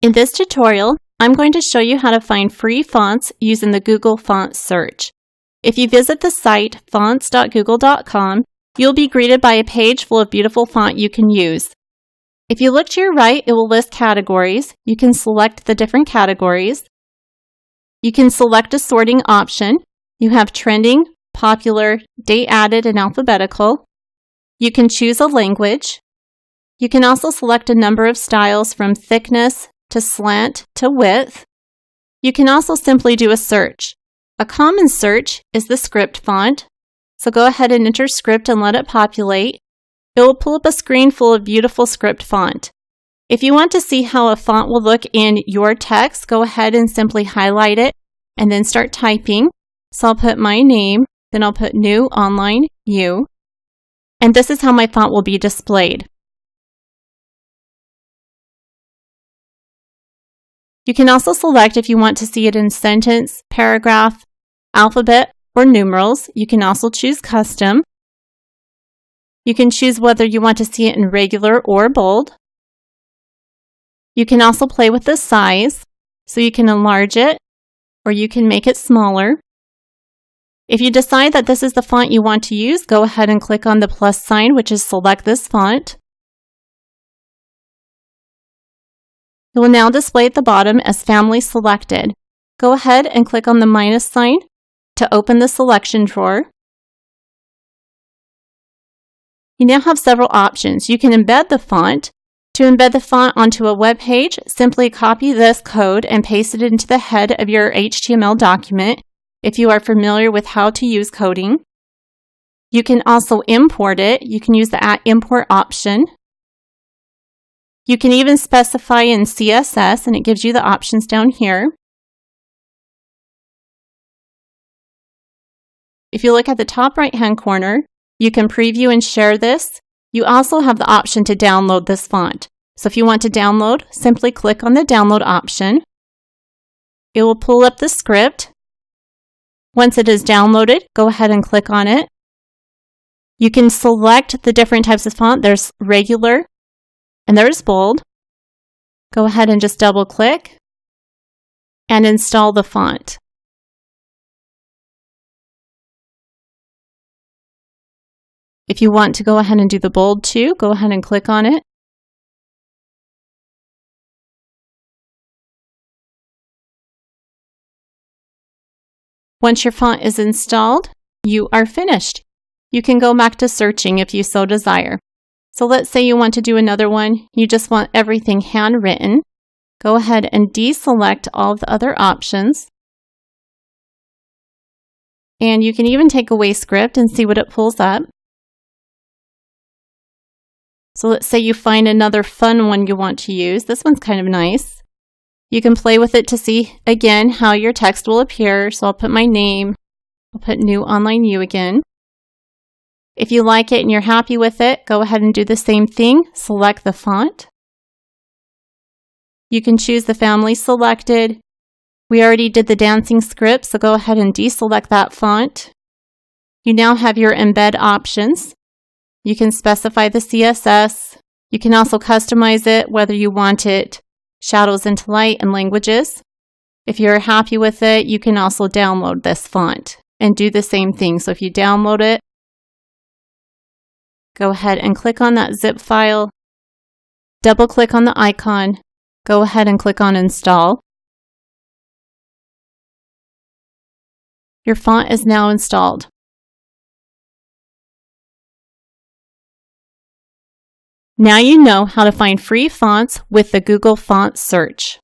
In this tutorial, I'm going to show you how to find free fonts using the Google Fonts search. If you visit the site fonts.google.com, you'll be greeted by a page full of beautiful font you can use. If you look to your right, it will list categories. You can select the different categories. You can select a sorting option. You have trending, popular, date added, and alphabetical. You can choose a language. You can also select a number of styles from thickness to slant to width. You can also simply do a search. A common search is the script font. So go ahead and enter script and let it populate. It will pull up a screen full of beautiful script font. If you want to see how a font will look in your text, go ahead and simply highlight it and then start typing. So I'll put my name, then I'll put new online U. And this is how my font will be displayed. You can also select if you want to see it in sentence, paragraph, alphabet, or numerals. You can also choose custom. You can choose whether you want to see it in regular or bold. You can also play with the size, so you can enlarge it or you can make it smaller. If you decide that this is the font you want to use, go ahead and click on the plus sign, which is select this font. It will now display at the bottom as family selected. Go ahead and click on the minus sign to open the selection drawer. You now have several options. You can embed the font. To embed the font onto a web page, simply copy this code and paste it into the head of your HTML document if you are familiar with how to use coding. You can also import it. You can use the @import option. You can even specify in CSS, and it gives you the options down here. If you look at the top right-hand corner, you can preview and share this. You also have the option to download this font. So if you want to download, simply click on the download option. It will pull up the script. Once it is downloaded, go ahead and click on it. You can select the different types of font. There's regular and there's bold. Go ahead and just double click and install the font. If you want to go ahead and do the bold too, go ahead and click on it. Once your font is installed, you are finished. You can go back to searching if you so desire. So let's say you want to do another one. You just want everything handwritten. Go ahead and deselect all of the other options. And you can even take away script and see what it pulls up. So let's say you find another fun one you want to use. This one's kind of nice. You can play with it to see, again, how your text will appear. So I'll put my name. I'll put new online U again. If you like it and you're happy with it, go ahead and do the same thing. Select the font. You can choose the family selected. We already did the dancing script, so go ahead and deselect that font. You now have your embed options. You can specify the CSS. You can also customize it, whether you want it shadows into light and languages. If you're happy with it, you can also download this font and do the same thing. So if you download it, go ahead and click on that zip file, double click on the icon, go ahead and click on install. Your font is now installed. Now you know how to find free fonts with the Google Fonts search.